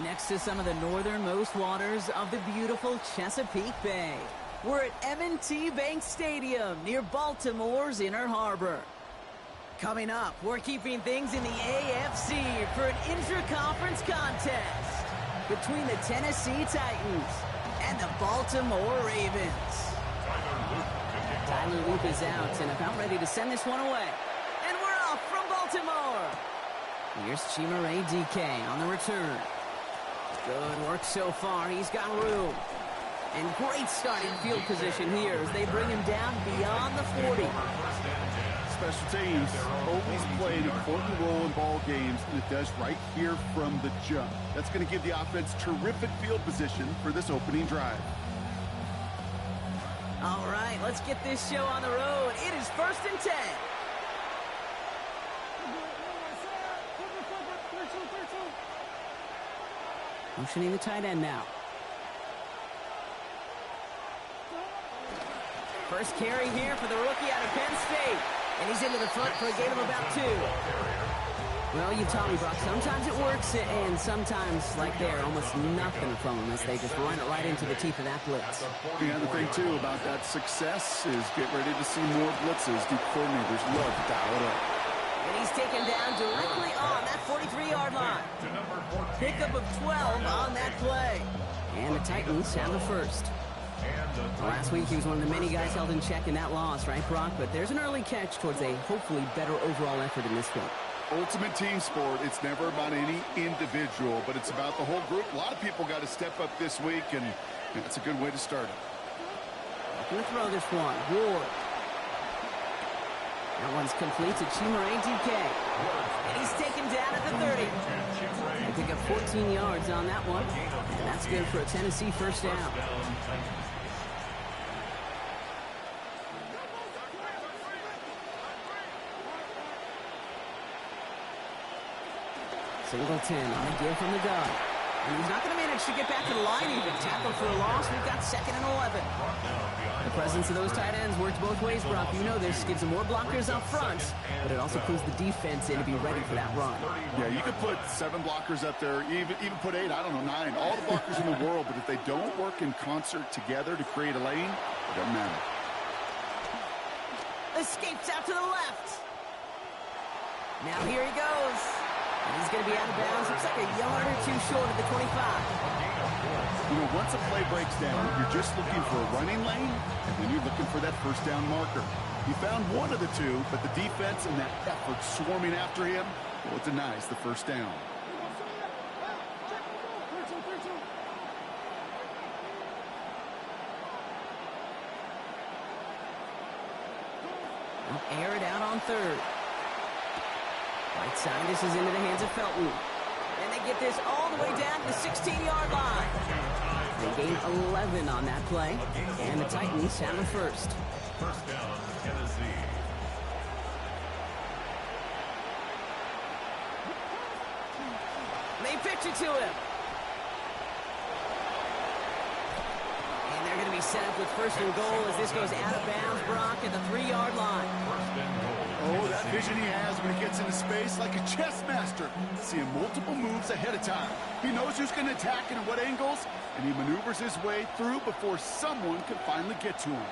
next to some of the northernmost waters of the beautiful Chesapeake Bay. We're at M&T Bank Stadium near Baltimore's Inner Harbor. Coming up, we're keeping things in the AFC for an intra-conference contest between the Tennessee Titans and the Baltimore Ravens. Tyler Loop is out and about ready to send this one away. And we're off from Baltimore. Here's Chimere DK on the return. Good work so far. He's got room. And great starting field position here as they bring him down beyond the 40. Special teams always play an important role in ball games, and it does right here from the jump. That's going to give the offense terrific field position for this opening drive. All right, let's get this show on the road. It is 1st and 10. Motioning the tight end now. First carry here for the rookie out of Penn State. And he's into the front for a gain of about 2. Well, you taught me, Brock, sometimes it works, and sometimes, like there, almost nothing from them as they just run it right into the teeth of that blitz. Yeah, the thing, too, about that success is get ready to see more blitzes. The coordinators love to dial it up. And he's taken down directly on that 43-yard line. Pickup of 12 on that play. And the Titans have the first. Well, last week he was one of the many guys held in check in that loss, right, Brock? But there's an early catch towards a hopefully better overall effort in this one. Ultimate team sport. It's never about any individual, but it's about the whole group. A lot of people got to step up this week, and that's a good way to start it. Looking to throw this one. Ward. That one's complete to Chimere DK. And he's taken down at the 30. They pick up 14 yards on that one. And that's good for a Tennessee first down. Singleton on the give from the gun. And he's not going to manage to get back to the line even. Tackle for a loss. We've got 2nd and 11. The presence of those tight ends works both ways, Brock. You know this. Gives them more blockers up front, but it also puts the defense in to be ready for that run. Yeah, you could put 7 blockers up there, even put 8, I don't know, 9. All the blockers in the world, but if they don't work in concert together to create a lane, it doesn't matter. Escapes out to the left. Now here he goes. And he's going to be out of bounds. Looks like a yard or 2 short of the 25. You know, once a play breaks down, you're just looking for a running lane, and then you're looking for that first down marker. He found one of the two, but the defense and that effort swarming after him, well, it denies the first down. They'll air it out on 3rd. Right side, this is into the hands of Felton. And they get this all the way down to the 16-yard line. They gain 11 on that play. And the Titans have the first. First down, Tennessee. They pitch it to him. And they're going to be set up with 1st and goal as this goes out of bounds, Brock, at the 3-yard line. Oh, that vision he has when he gets into space, like a chess master, seeing multiple moves ahead of time. He knows who's going to attack and at what angles, and he maneuvers his way through before someone can finally get to him.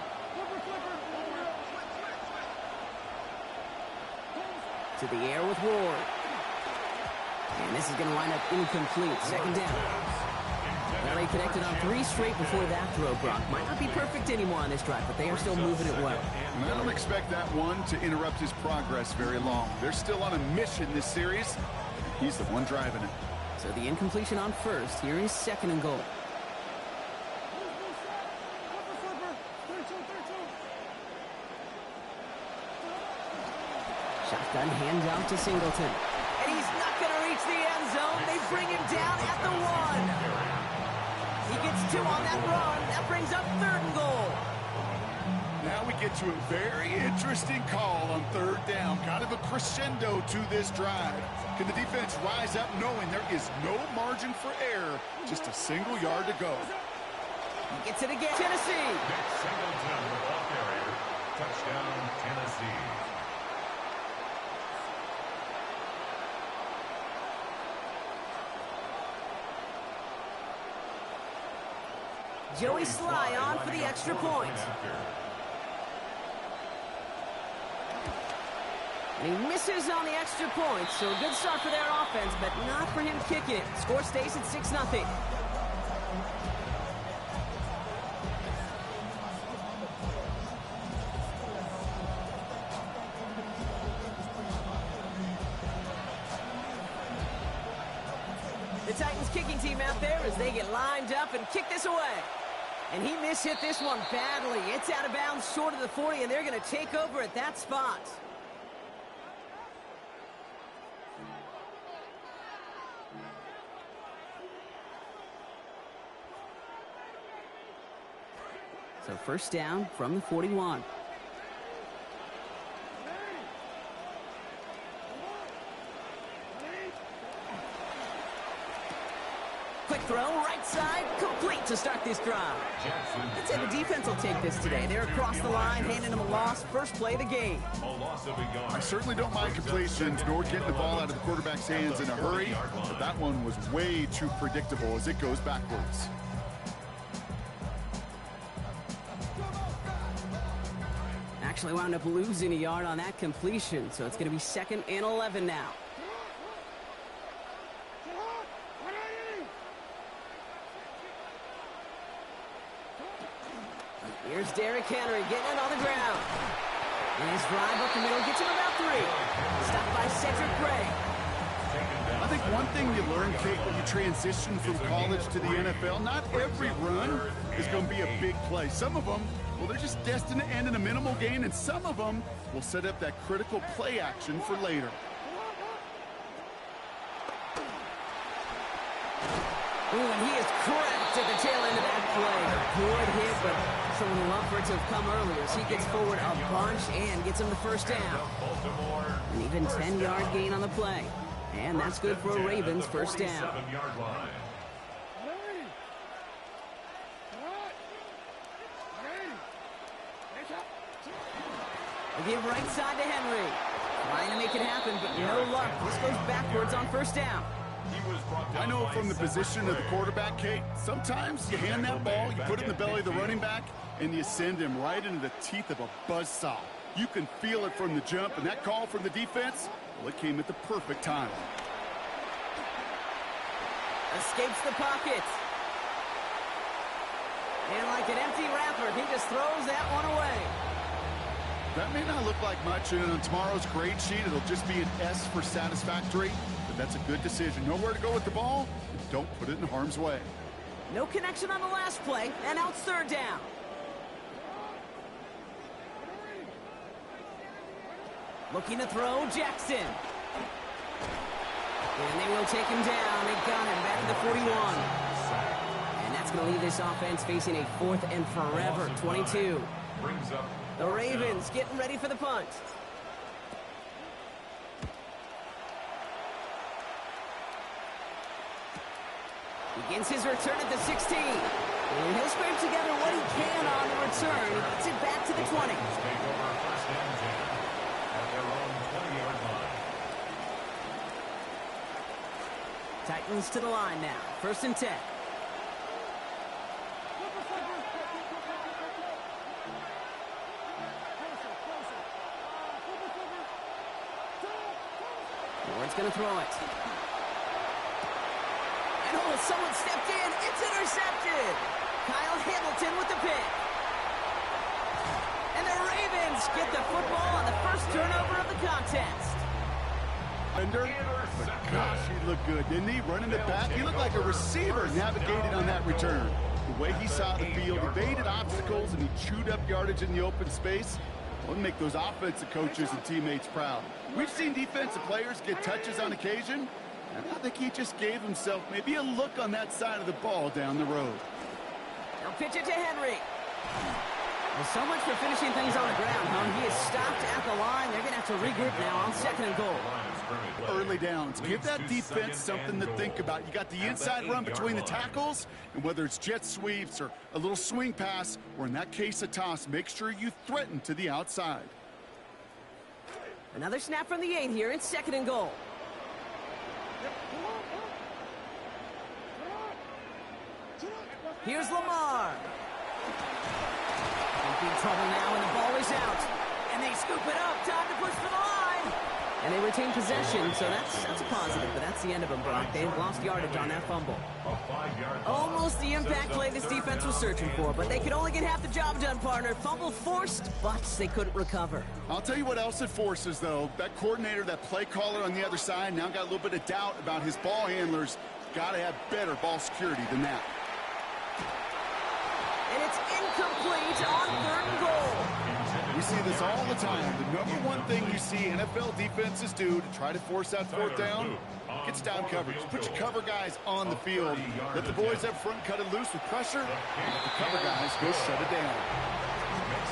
To the air with Ward. And this is going to wind up incomplete. 2nd down. Well, they connected on 3 straight before that throw, Brock. Might not be perfect anymore on this drive, but they are still moving it well. And I don't expect that one to interrupt his progress very long. They're still on a mission this series. He's the one driving it. So the incompletion on 1st. Here is 2nd and goal. Shotgun handout to Singleton. And he's not going to reach the end zone. They bring him down at the 1. He gets 2 on that run. That brings up 3rd and goal. Now we get to a very interesting call on 3rd down. Kind of a crescendo to this drive. Can the defense rise up knowing there is no margin for error? Just a single yard to go. He gets it again. Tennessee. Next Singleton, the ball carrier. Touchdown, Tennessee. Joey Sly on for the extra point. And he misses on the extra point, so a good start for their offense, but not for him kicking it. Score stays at 6-0. The Titans kicking team out there as they get lined up and kick this away. And he mishit this one badly. It's out of bounds short of the 40, and they're going to take over at that spot. So first down from the 41. Quick throw, right side, complete to start this drive. I'd say the defense will take this today. They're across the line, handing them a loss. First play of the game. I certainly don't mind completions, nor getting the ball out of the quarterback's hands in a hurry, but that one was way too predictable as it goes backwards. Actually wound up losing a yard on that completion, so it's going to be 2nd and 11 now. Here's Derrick Henry getting it on the ground. And his drive up the middle gets him about 3. Stopped by Cedric Gray. I think one thing you learn, Kate, when you transition from college to the NFL, not every run is going to be a big play. Some of them, well, they're just destined to end in a minimal gain, and some of them will set up that critical play action for later. Ooh, and he is cracked at the tail end of that play. Good hit, but someone who love for it to have come earlier as he gets forward a bunch and gets him the first down. An even 10-yard gain on the play. And that's good for a Ravens first down. They give right side to Henry. Trying to make it happen, but no luck. This goes backwards on first down. I know from the position of the quarterback, Kate, sometimes you hand that ball, you put it in the belly of the running back, and you send him right into the teeth of a buzzsaw. You can feel it from the jump, and that call from the defense, well, it came at the perfect time. Escapes the pocket. And like an empty wrapper, he just throws that one away. That may not look like much, and on tomorrow's grade sheet, it'll just be an S for satisfactory, but that's a good decision. Know where to go with the ball, and don't put it in harm's way. No connection on the last play, and now it's third down. Looking to throw, Jackson. And they will take him down. They got him back to the 41. And that's going to leave this offense facing a 4th and forever 22. The Ravens getting ready for the punt. Begins his return at the 16. And he'll scrape together what he can on the return. He gets it back to the 20. Titans to the line now. 1st and 10. Ward's going to throw it. And oh, someone stepped in. It's intercepted. Kyle Hamilton with the pick. And the Ravens get the football on the first turnover of the contest. But gosh, he looked good, didn't he? Running it back, he looked like a receiver navigated on that return. The way he saw the field, evaded obstacles, and he chewed up yardage in the open space. Will make those offensive coaches and teammates proud. We've seen defensive players get touches on occasion, and I think he just gave himself maybe a look on that side of the ball down the road. They'll pitch it to Henry. Well, so much for finishing things on the ground, huh? He is stopped at the line. They're going to have to regroup now on 2nd and goal. Early downs. Give that defense something to think about. You got the inside run between the tackles, and whether it's jet sweeps or a little swing pass, or in that case a toss, make sure you threaten to the outside. Another snap from the 8 here. It's 2nd and goal. Here's Lamar. In big trouble now, and the ball is out. And they scoop it up. Time to push for the line. And they retain possession, so that's a positive, but that's the end of them, Brock. They've lost yardage on that fumble. Almost the impact play this defense was searching for, but they could only get half the job done, partner. Fumble forced, but they couldn't recover. I'll tell you what else it forces, though. That coordinator, that play caller on the other side, now got a little bit of doubt about his ball handlers. Got to have better ball security than that. And it's incomplete on 3rd and goal. We see this all the time. The number one thing you see NFL defenses do to try to force that 4th down, gets down coverage. Put your cover guys on the field. Let the boys up front cut it loose with pressure. Let the cover guys go shut it down.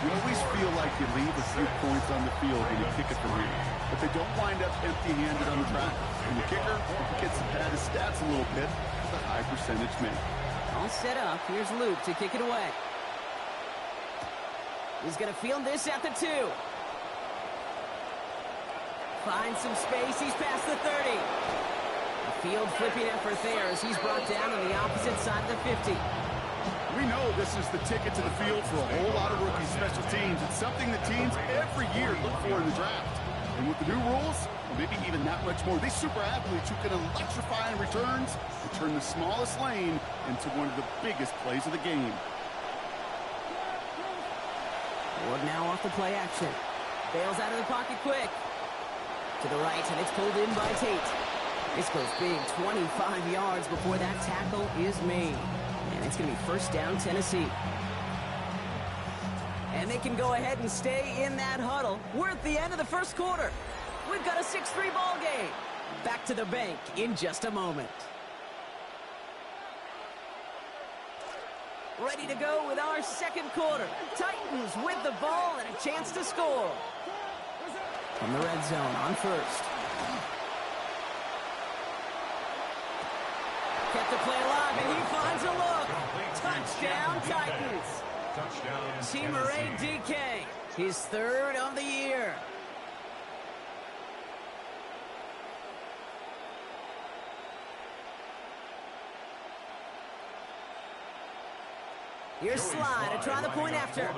You always feel like you leave a few points on the field when you kick it from here, but they don't wind up empty-handed on the track. And the kicker, if he gets to pad his stats a little bit, it's a high percentage make. All set up. Here's Luke to kick it away. He's going to field this at the 2. Finds some space. He's past the 30. A field flipping effort there as he's brought down on the opposite side of the 50. We know this is the ticket to the field for a whole lot of rookie special teams. It's something that teams every year look for in the draft. And with the new rules, or maybe even that much more, these super athletes who can electrify in returns and turn the smallest lane into one of the biggest plays of the game. Ward now off the play action. Bails out of the pocket quick. To the right, and it's pulled in by Tate. This goes big, 25 yards before that tackle is made. And it's going to be 1st down, Tennessee. And they can go ahead and stay in that huddle. We're at the end of the 1st quarter. We've got a 6-3 ball game. Back to the bank in just a moment. Ready to go with our 2nd quarter. Titans with the ball and a chance to score. From the red zone on 1st. Kept the play alive, and he finds a look. Touchdown, Titans. Team Ray DK, his 3rd of the year. Here's Slide to try the point after.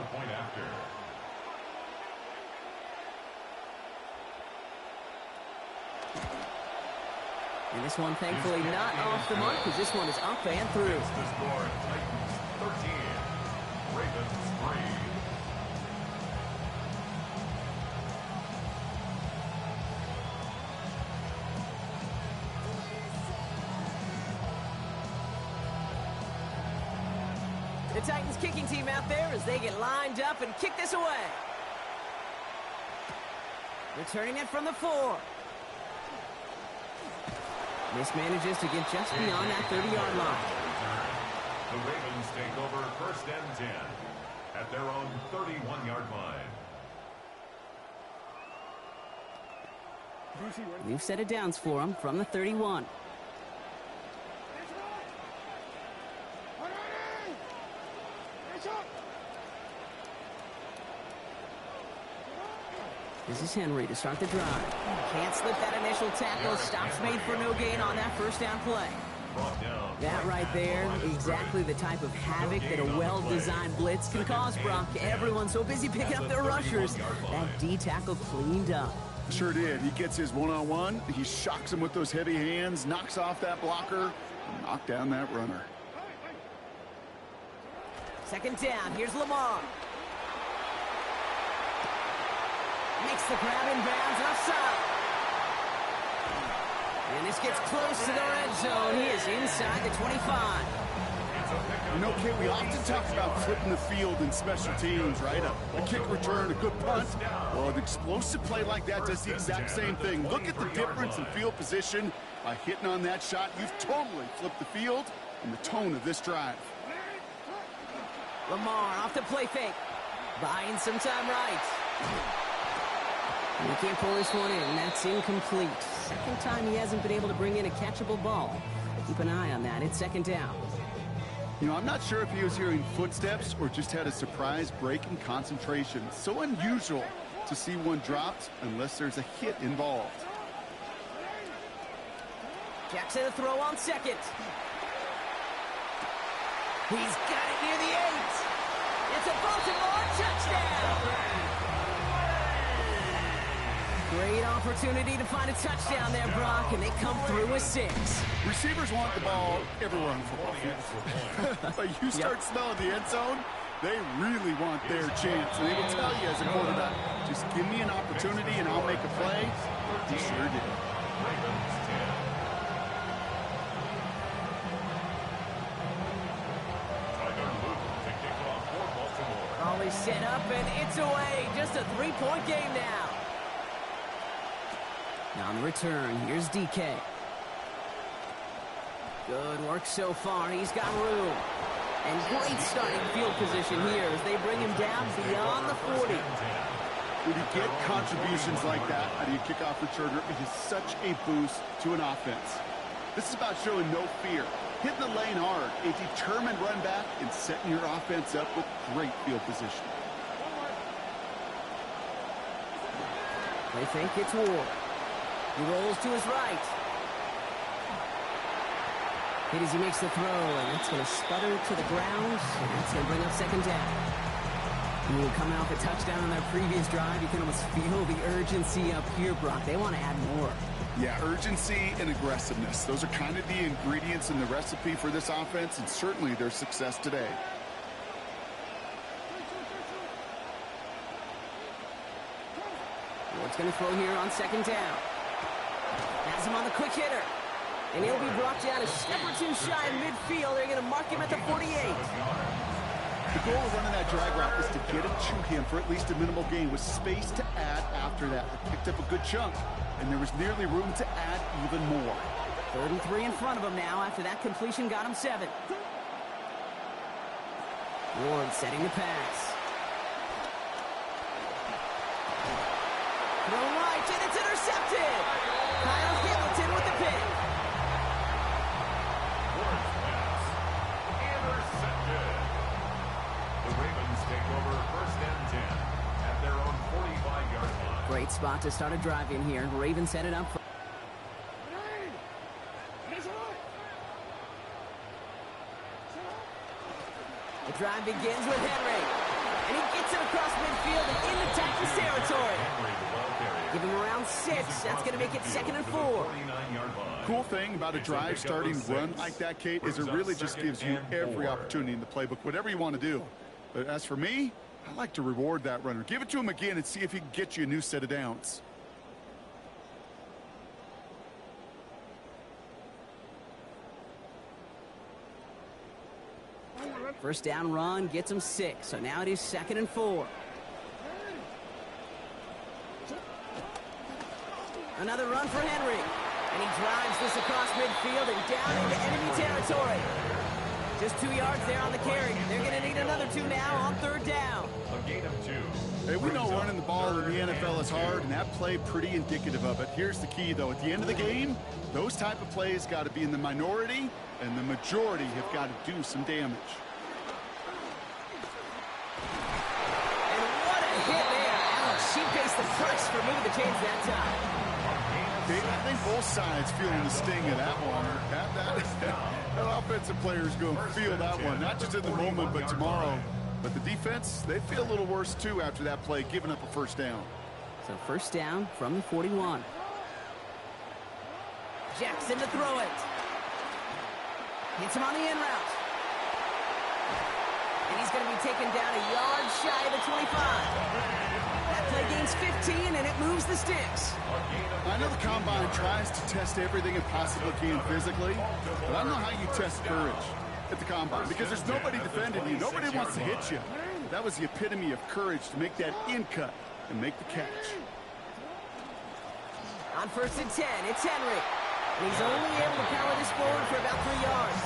And this one, thankfully, not off the mark, because this one is up and through. The score, Titans 13, Ravens 3. The Titans kicking team out there as they get lined up and kick this away. Returning it from the 4. Mismanages to get just beyond that 30-yard line. The Ravens take over 1st and 10 at their own 31-yard line. We've set it downs for them from the 31. This is Henry to start the drive. Can't slip that initial tackle. Stops made for no gain on that 1st down play. That right there, exactly the type of havoc that a well-designed blitz can cause, Brock. Everyone's so busy picking up their rushers. That D tackle cleaned up. Sure did. He gets his one-on-one. He shocks him with those heavy hands, knocks off that blocker, and knocks down that runner. 2nd down. Here's Lamar. Makes the grab in bounds left side. And this gets close to the red zone. He is inside the 25. You know, Kate, we often talk about flipping the field in special teams, right? A kick return, a good punt. Well, an explosive play like that does the exact same thing. Look at the difference in field position. By hitting on that shot, you've totally flipped the field and the tone of this drive. Lamar off the play fake. Buying some time right. And he can't pull this one in. That's incomplete. 2nd time he hasn't been able to bring in a catchable ball. Keep an eye on that. It's 2nd down. You know, I'm not sure if he was hearing footsteps or just had a surprise break in concentration. So unusual to see one dropped unless there's a hit involved. Jackson to throw on 2nd. He's got it near the 8. It's a Baltimore touchdown. Great opportunity to find a touchdown there, Brock, and they come through with 6. Receivers want the ball everywhere on the football field. But you start smelling the end zone, they really want their chance. And they will tell you as a quarterback, just give me an opportunity and I'll make a play. He sure did. Always set up, and it's away. Just a 3-point game now. Now on the return, here's DK. Good work so far. He's got room. And great starting field position here as they bring him down beyond the 40. When you get contributions like that out of your kickoff returner, it is such a boost to an offense. This is about showing no fear, hitting the lane hard, a determined run back, and setting your offense up with great field position. They think it's Ward. He rolls to his right. Hit as he makes the throw, and it's going to sputter to the ground, and that's going to bring up second down. Ooh, coming off a touchdown on their previous drive, you can almost feel the urgency up here, Brock. They want to add more. Yeah, urgency and aggressiveness. Those are kind of the ingredients in the recipe for this offense, and certainly their success today. Ward's going to throw here on second down. Has him on the quick hitter. And he'll be brought down a step or two shy of midfield. They're going to mark him at the 48. The goal of running that drag route is to get it to him for at least a minimal gain with space to add after that. They picked up a good chunk, and there was nearly room to add even more. 3rd and 3 in front of him now after that completion got him 7. Ward setting the pass. Throw right, and it's intercepted. Kyle Hamilton with the pick. Ward's pass intercepted. The Ravens take over 1st and 10 at their own 45-yard line. Great spot to start a drive in here. Ravens headed up. The drive begins with Henry. And he gets it across midfield and into Texas territory. Give him around 6. That's going to make it 2nd and 4. Cool thing about a drive starting run like that, Kate, is it really just gives you every opportunity in the playbook, whatever you want to do. But as for me, I like to reward that runner. Give it to him again and see if he can get you a new set of downs. First down run gets him 6. So now it is 2nd and 4. Another run for Henry. And he drives this across midfield and down into enemy territory. Just 2 yards there on the carry. They're going to need another 2 now on 3rd down. A gain of 2. Hey, we know running the ball in the NFL is hard, and that play pretty indicative of it. Here's the key, though. At the end of the game, those type of plays got to be in the minority, and the majority have got to do some damage. Hit there. She faced the price for moving the chains that time. I think both sides feeling the sting of that one. That offensive player is going to feel that one, not just in the moment, but tomorrow. But the defense, they feel a little worse, too, after that play, giving up a first down. So first down from the 41. Jackson to throw it. Hits him on the in route. And he's going to be taken down a yard shy of the 25. That play gains 15, and it moves the sticks. I know the Combine tries to test everything it possibly can physically, but I don't know how you test courage at the Combine because there's nobody defending you. Nobody wants to hit you. That was the epitome of courage to make that in cut and make the catch. On 1st and 10, it's Henry. And he's only able to power this forward for about 3 yards.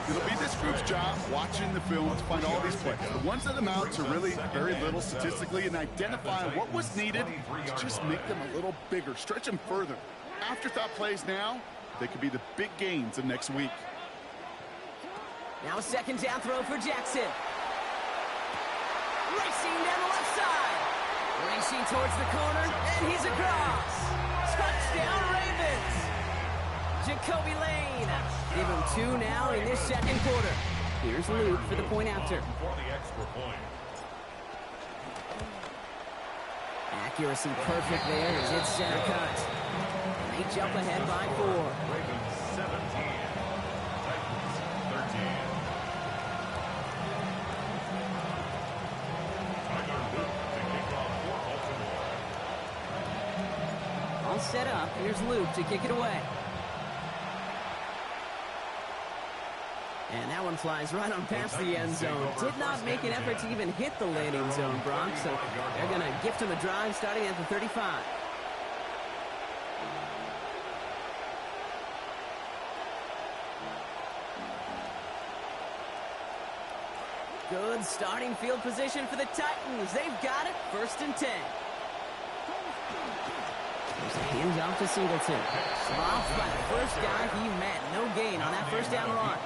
It'll be this group's job watching the film to find all these plays. The ones that amount to really very little statistically and identifying what was needed to just make them a little bigger, stretch them further. Afterthought plays now, they could be the big gains of next week. Now a 2nd down throw for Jackson. Racing down the left side. Racing towards the corner, and he's across. Touchdown Ravens. Jacoby Lane. Give him 2 now in this 2nd quarter. Here's Luke for the point after. For the extra point. Accuracy perfect there as it's center cut. And they jump ahead by 4. Ravens 17. Titans 13. Tyler Luke to kick off for Baltimore. All set up. Here's Luke to kick it away. And that one flies right on past the end zone. Did not make an effort to even hit the landing zone, Brock. So they're going to gift him a drive starting at the 35. Good starting field position for the Titans. They've got it. 1st and 10. There's a handoff to Singleton. Sloughed by the first guy he met. No gain on that first down run.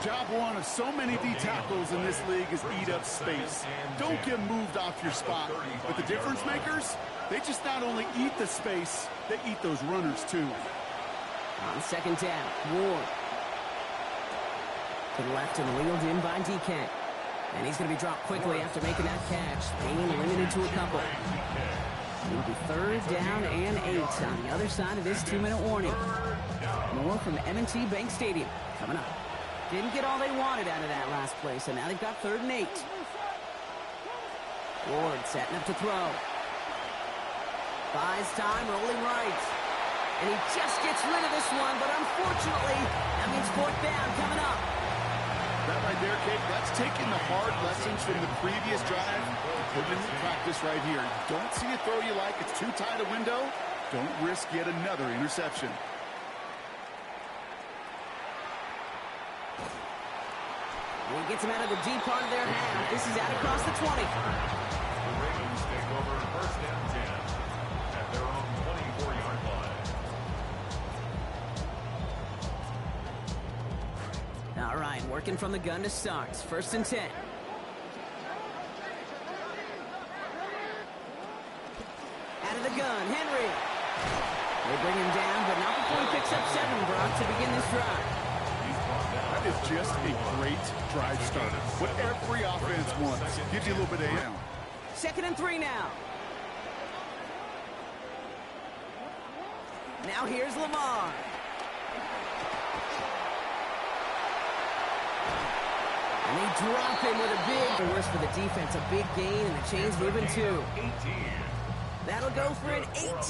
Job one of so many D tackles in this league is eat up space. Don't get moved off your spot. But the difference makers, they just not only eat the space, they eat those runners too. On 2nd down, Ward. To the left and wheeled in by DK. And he's going to be dropped quickly after making that catch. Payne limited to a couple. It'll be 3rd down and 8 on the other side of this 2-minute warning. More from M&T Bank Stadium coming up. Didn't get all they wanted out of that last play, so now they've got 3rd and 8. Ward setting up to throw. Buys time, rolling right. And he just gets rid of this one, but unfortunately, that means 4th down coming up. That right there, Kate, that's taking the hard lessons from the previous drive, put it into practice right here. Don't see a throw you like, it's too tight a window. Don't risk yet another interception. He gets him out of the deep part of their half. This is out across the 20. The Ravens take over 1st and 10 at their own 24-yard line. All right, working from the gun to start. 1st and 10. Out of the gun, Henry. They bring him down, but not before he picks up 7, Brock, to begin this drive. That is just a great drive starter. What every offense wants. Gives you a little bit of down. 2nd and 3 now. Now here's Lamar. And they drop him with a big, worse for the defense, a big gain, and the chain's moving too. That'll go for an 18.